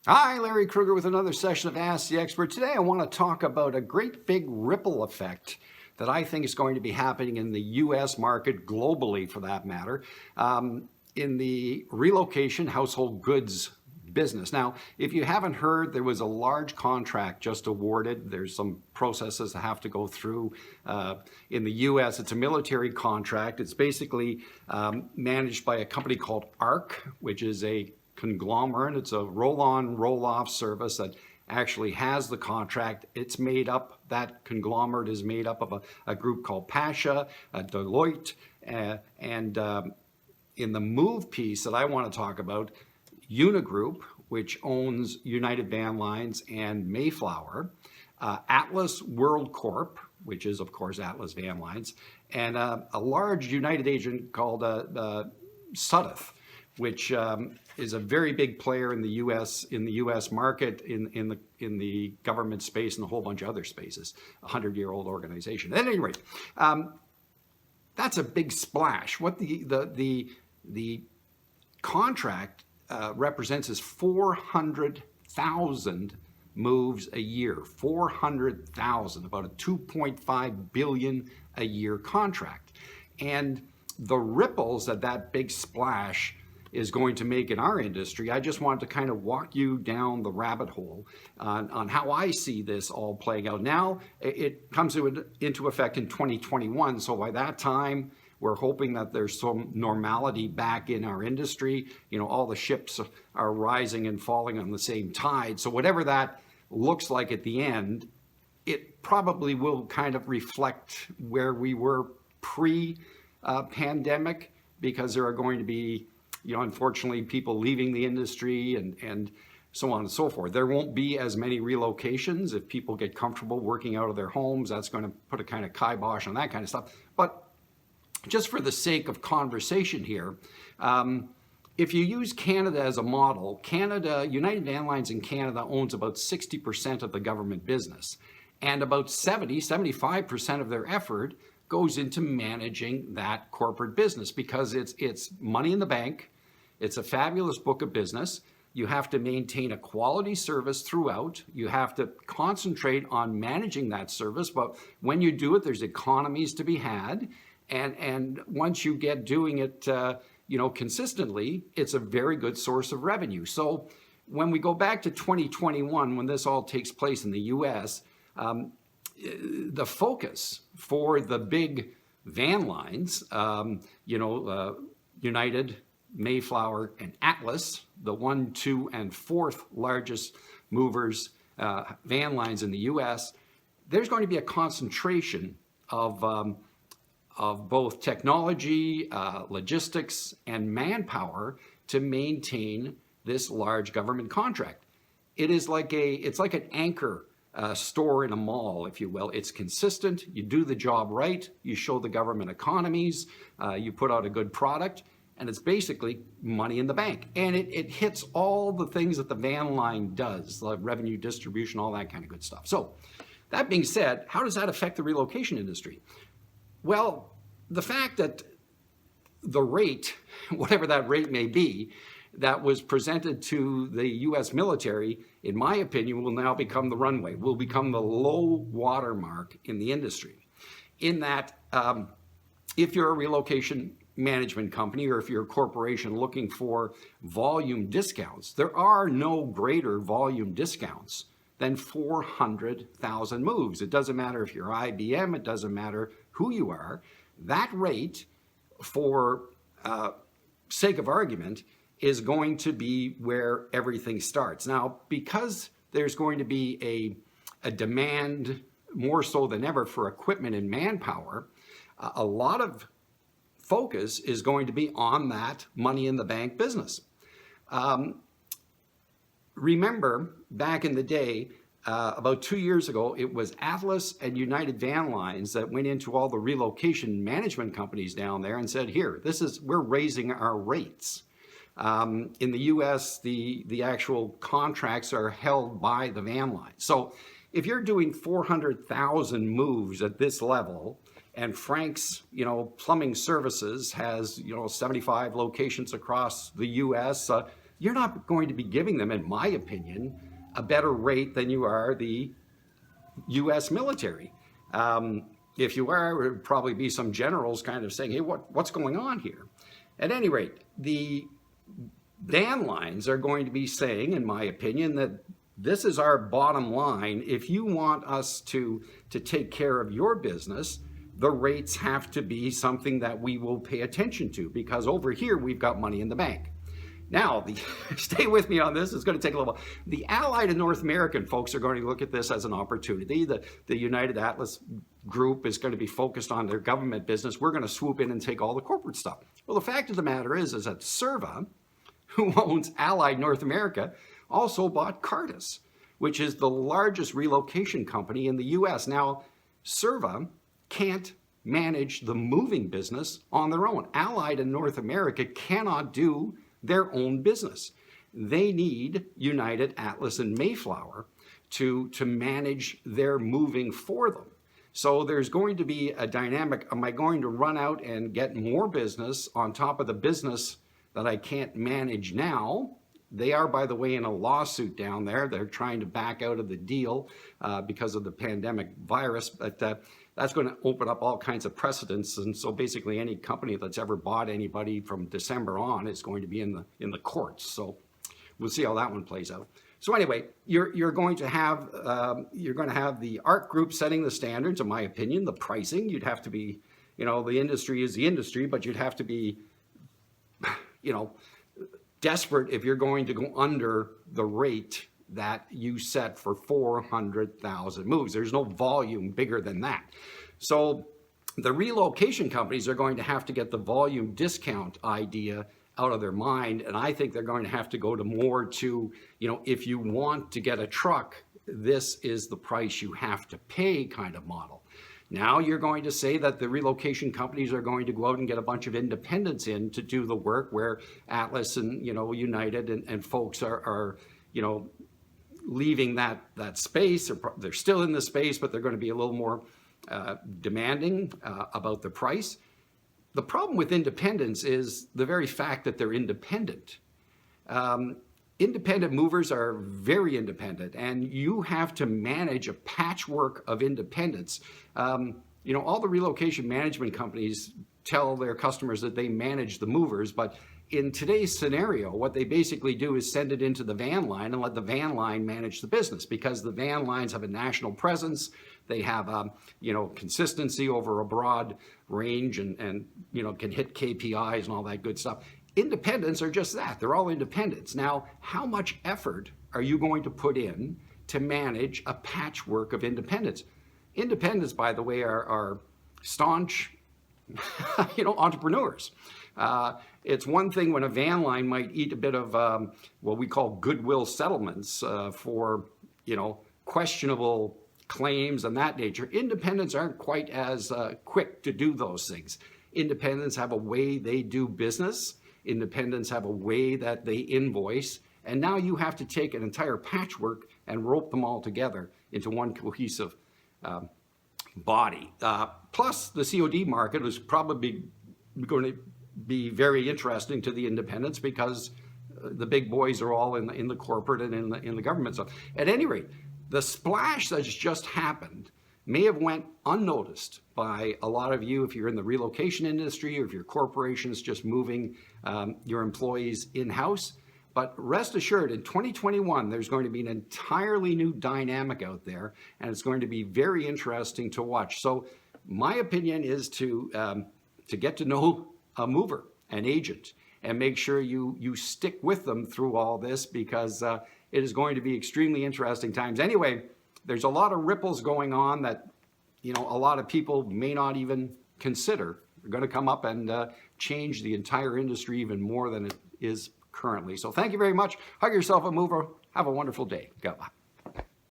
Hi, Larry Kruger with another session of Ask the Expert. Today I want to talk about a great big ripple effect that I think is going to be happening in the U.S. market, globally for that matter, in the relocation household goods business. Now, if you haven't heard, there was a large contract just awarded. There's some processes that have to go through. In the U.S., it's a military contract. It's basically managed by a company called ARC, which is a conglomerate. It's a roll-on, roll-off service that actually has the contract. It's made up, that conglomerate is made up of a group called Pasha, Deloitte, and in the move piece that I want to talk about, Unigroup, which owns United Van Lines and Mayflower, Atlas World Corp, which is of course Atlas Van Lines, and a large United agent called Sudeth, which is a very big player in the U.S. market, in the government space, and a whole bunch of other spaces. 100-year-old organization. At any rate, that's a big splash. What the contract represents is 400,000 moves a year. 400,000, about a 2.5 billion a year contract, and the ripples that big splash is going to make in our industry. I just wanted to kind of walk you down the rabbit hole on how I see this all playing out. Now, it comes into effect in 2021, so by that time, we're hoping that there's some normality back in our industry. You know, all the ships are rising and falling on the same tide, so whatever that looks like at the end, it probably will kind of reflect where we were pre-pandemic, because there are going to be, you know, unfortunately, people leaving the industry and so on and so forth. There won't be as many relocations. If people get comfortable working out of their homes, that's going to put a kind of kibosh on that kind of stuff. But just for the sake of conversation here, if you use Canada as a model, United Van Lines in Canada owns about 60% of the government business, and about 75% of their effort goes into managing that corporate business, because it's money in the bank. It's a fabulous book of business. You have to maintain a quality service throughout. You have to concentrate on managing that service, but when you do it, there's economies to be had. And once you get doing it, consistently, it's a very good source of revenue. So when we go back to 2021, when this all takes place in the U.S., the focus for the big van lines, United, Mayflower, and Atlas, the 1, 2, and 4th largest movers, van lines in the U.S., there's going to be a concentration of both technology, logistics, and manpower to maintain this large government contract. It's like an anchor store in a mall, if you will. It's consistent. You do the job right. You show the government economies. You put out a good product, and it's basically money in the bank. And it hits all the things that the van line does, like revenue distribution, all that kind of good stuff. So that being said, how does that affect the relocation industry? Well, the fact that the rate, whatever that rate may be, that was presented to the U.S. military, in my opinion, will now become the runway, will become the low watermark in the industry. In that, if you're a relocation management company, or if you're a corporation looking for volume discounts, there are no greater volume discounts than 400,000 moves. It doesn't matter if you're IBM, it doesn't matter who you are. That rate, for sake of argument, is going to be where everything starts. Now, because there's going to be a demand more so than ever for equipment and manpower, a lot of focus is going to be on that money in the bank business. Remember, back in the day, about 2 years ago, it was Atlas and United Van Lines that went into all the relocation management companies down there and said, here, we're raising our rates. In the U.S., the actual contracts are held by the van line. So if you're doing 400,000 moves at this level, and Frank's, plumbing services has, 75 locations across the U.S., you're not going to be giving them, in my opinion, a better rate than you are the U.S. military. If you are, it would probably be some generals kind of saying, hey, what's going on here? At any rate, the van lines are going to be saying, in my opinion, that this is our bottom line. If you want us to take care of your business, the rates have to be something that we will pay attention to, because over here we've got money in the bank. Now, stay with me on this. It's going to take a little while. The Allied and North American folks are going to look at this as an opportunity. The United Atlas group is going to be focused on their government business. We're going to swoop in and take all the corporate stuff. Well, the fact of the matter is that Serva, who owns Allied North America, also bought Cartus, which is the largest relocation company in the U.S. Now, Serva can't manage the moving business on their own. Allied and North America cannot do their own business. They need United, Atlas, and Mayflower to manage their moving for them. So there's going to be a dynamic. Am I going to run out and get more business on top of the business that I can't manage now? They are, by the way, in a lawsuit down there. They're trying to back out of the deal because of the pandemic virus, but that's going to open up all kinds of precedents. And so basically any company that's ever bought anybody from December on is going to be in the courts. So we'll see how that one plays out. So anyway, you're going to have the ARC group setting the standards, in my opinion, the pricing. You'd have to be, the industry is the industry, but you'd have to be, desperate if you're going to go under the rate that you set for 400,000 moves. There's no volume bigger than that. So the relocation companies are going to have to get the volume discount idea out of their mind. And I think they're going to have to go to more to, if you want to get a truck, this is the price you have to pay kind of model. Now you're going to say that the relocation companies are going to go out and get a bunch of independents in to do the work, where Atlas and, United and folks are leaving that space. They're still in the space, but they're going to be a little more demanding about the price. The problem with independents is the very fact that they're independent. Independent movers are very independent, and you have to manage a patchwork of independence. All the relocation management companies tell their customers that they manage the movers, but in today's scenario, what they basically do is send it into the van line and let the van line manage the business, because the van lines have a national presence. They have, consistency over a broad range and can hit KPIs and all that good stuff. Independents are just that. They're all independents. Now, how much effort are you going to put in to manage a patchwork of independents? Independents, by the way, are staunch, entrepreneurs. It's one thing when a van line might eat a bit of what we call goodwill settlements for, questionable claims and that nature. Independents aren't quite as quick to do those things. Independents have a way they do business. Independents have a way that they invoice. And now you have to take an entire patchwork and rope them all together into one cohesive body. Plus, the COD market is probably going to be very interesting to the independents, because the big boys are all in the corporate and in the government. So at any rate, the splash that's just happened may have went unnoticed by a lot of you if you're in the relocation industry, or if your corporation's just moving your employees in-house. But rest assured, in 2021, there's going to be an entirely new dynamic out there, and it's going to be very interesting to watch. So my opinion is to get to know a mover, an agent, and make sure you stick with them through all this, because it is going to be extremely interesting times. Anyway, there's a lot of ripples going on that, a lot of people may not even consider. They're going to come up and change the entire industry even more than it is currently. So thank you very much. Hug yourself a mover. Have a wonderful day. Goodbye.